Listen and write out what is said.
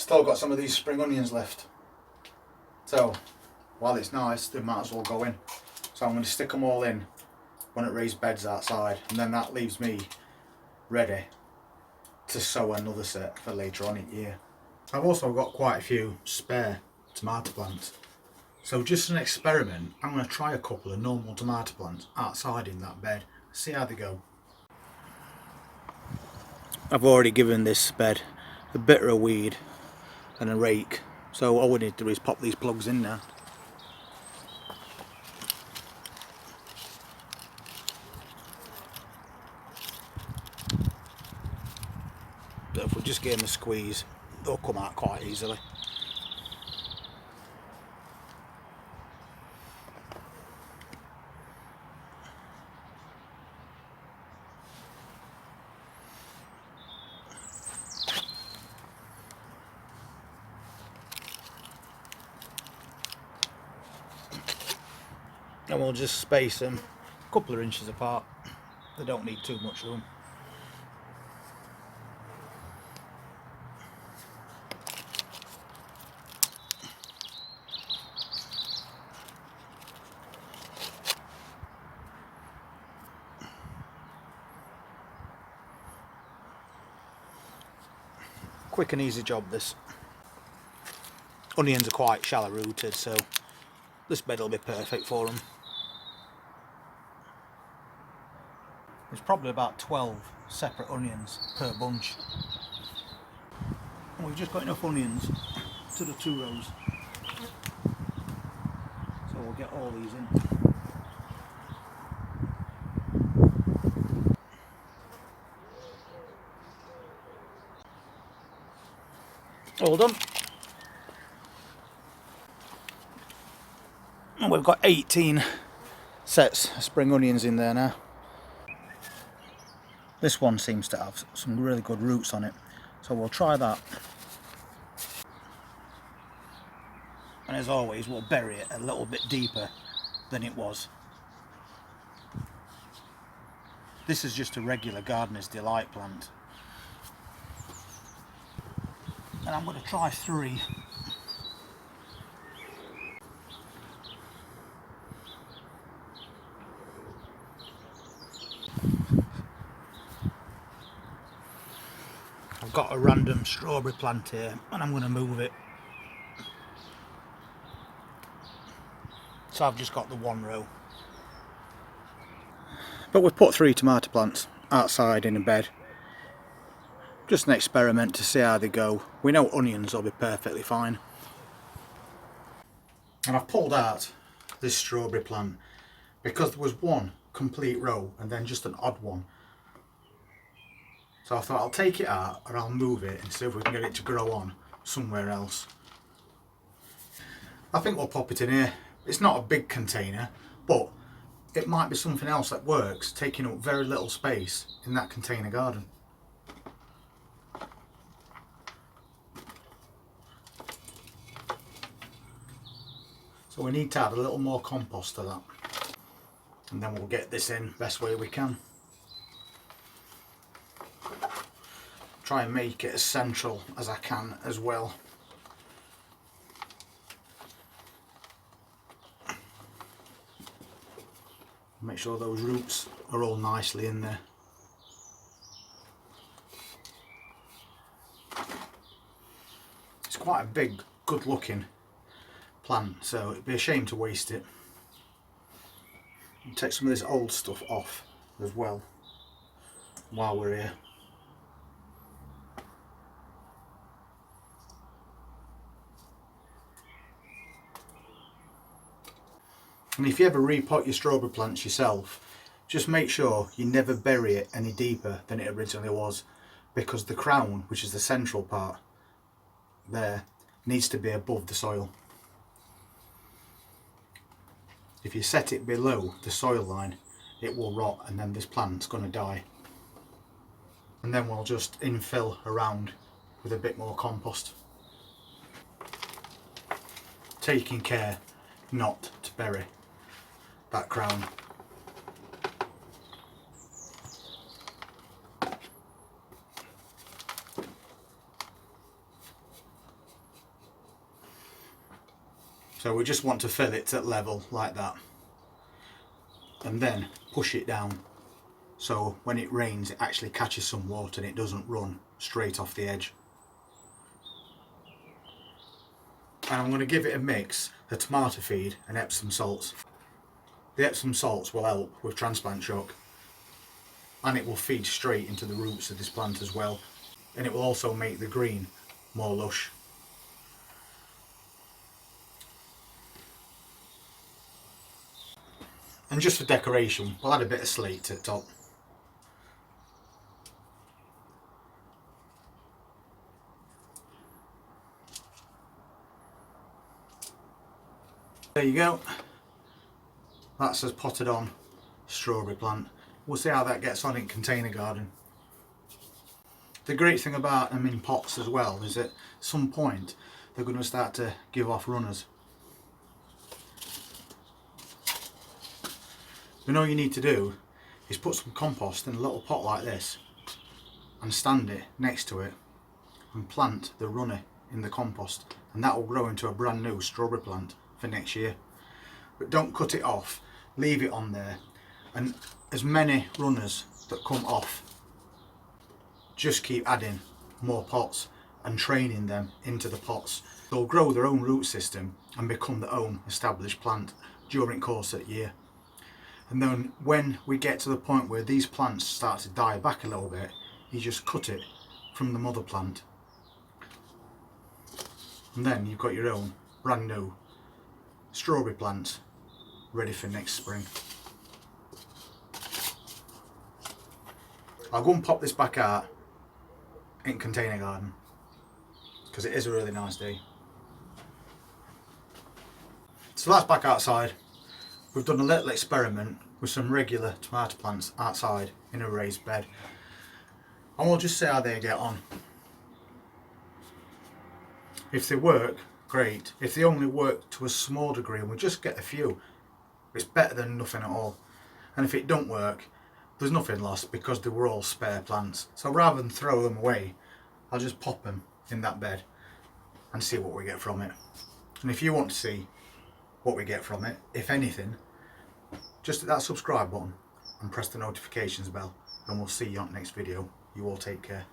Still got some of these spring onions left. So, while it's nice, they might as well go in. So I'm going to stick them all in when it raised beds outside, and then that leaves me ready to sow another set for later on in the year. I've also got quite a few spare tomato plants. So just an experiment, I'm going to try a couple of normal tomato plants outside in that bed, see how they go. I've already given this bed a bit of a weed and a rake, so all we need to do is pop these plugs in now. So if we just give them a squeeze, they'll come out quite easily. And we'll just space them a couple of inches apart. They don't need too much room. Quick and easy job this. Onions are quite shallow rooted, so this bed will be perfect for them. There's probably about 12 separate onions per bunch. And we've just got enough onions to the 2 rows. So we'll get all these in. All done. And we've got 18 sets of spring onions in there now. This one seems to have some really good roots on it, so we'll try that. And as always, we'll bury it a little bit deeper than it was. This is just a regular Gardener's Delight plant. And I'm going to try 3. I've got a random strawberry plant here and I'm going to move it. So I've just got the 1 row. But we've put 3 tomato plants outside in a bed. Just an experiment to see how they go. We know onions will be perfectly fine. And I've pulled out this strawberry plant because there was 1 complete row and then just an odd one. So I thought I'll take it out and I'll move it and see if we can get it to grow on somewhere else. I think we'll pop it in here. It's not a big container, but it might be something else that works, taking up very little space in that container garden. So we need to add a little more compost to that. And then we'll get this in best way we can. Try and make it as central as I can as well. Make sure those roots are all nicely in there. It's quite a big, good looking plant, so it'd be a shame to waste it. Take some of this old stuff off as well while we're here. And if you ever repot your strawberry plants yourself, just make sure you never bury it any deeper than it originally was, because the crown, which is the central part there, needs to be above the soil. If you set it below the soil line, it will rot and then this plant's going to die. And then we'll just infill around with a bit more compost, taking care not to bury that crown. So we just want to fill it at level like that, and then push it down so when it rains it actually catches some water and it doesn't run straight off the edge. And I'm going to give it a mix of tomato feed and Epsom salts. The Epsom salts will help with transplant shock, and it will feed straight into the roots of this plant as well, and it will also make the green more lush. And just for decoration, we'll add a bit of slate to the top. There you go. That's a potted on strawberry plant. We'll see how that gets on in container garden. The great thing about them in pots as well is at some point they're going to start to give off runners. And all you need to do is put some compost in a little pot like this and stand it next to it and plant the runner in the compost, and that will grow into a brand new strawberry plant for next year. But don't cut it off, leave it on there, and as many runners that come off, just keep adding more pots and training them into the pots. They'll grow their own root system and become their own established plant during the course of the year. And then when we get to the point where these plants start to die back a little bit, you just cut it from the mother plant, and then you've got your own brand new strawberry plant ready for next spring. I'll go and pop this back out in container garden because it is a really nice day. So that's back outside. We've done a little experiment with some regular tomato plants outside in a raised bed, and we'll just see how they get on. If they work, great. If they only work to a small degree and we just get a few, it's better than nothing at all. And if it don't work, there's nothing lost because they were all spare plants. So rather than throw them away, I'll just pop them in that bed and see what we get from it. And if you want to see what we get from it, if anything, just hit that subscribe button and press the notifications bell, and we'll see you on the next video. You all take care.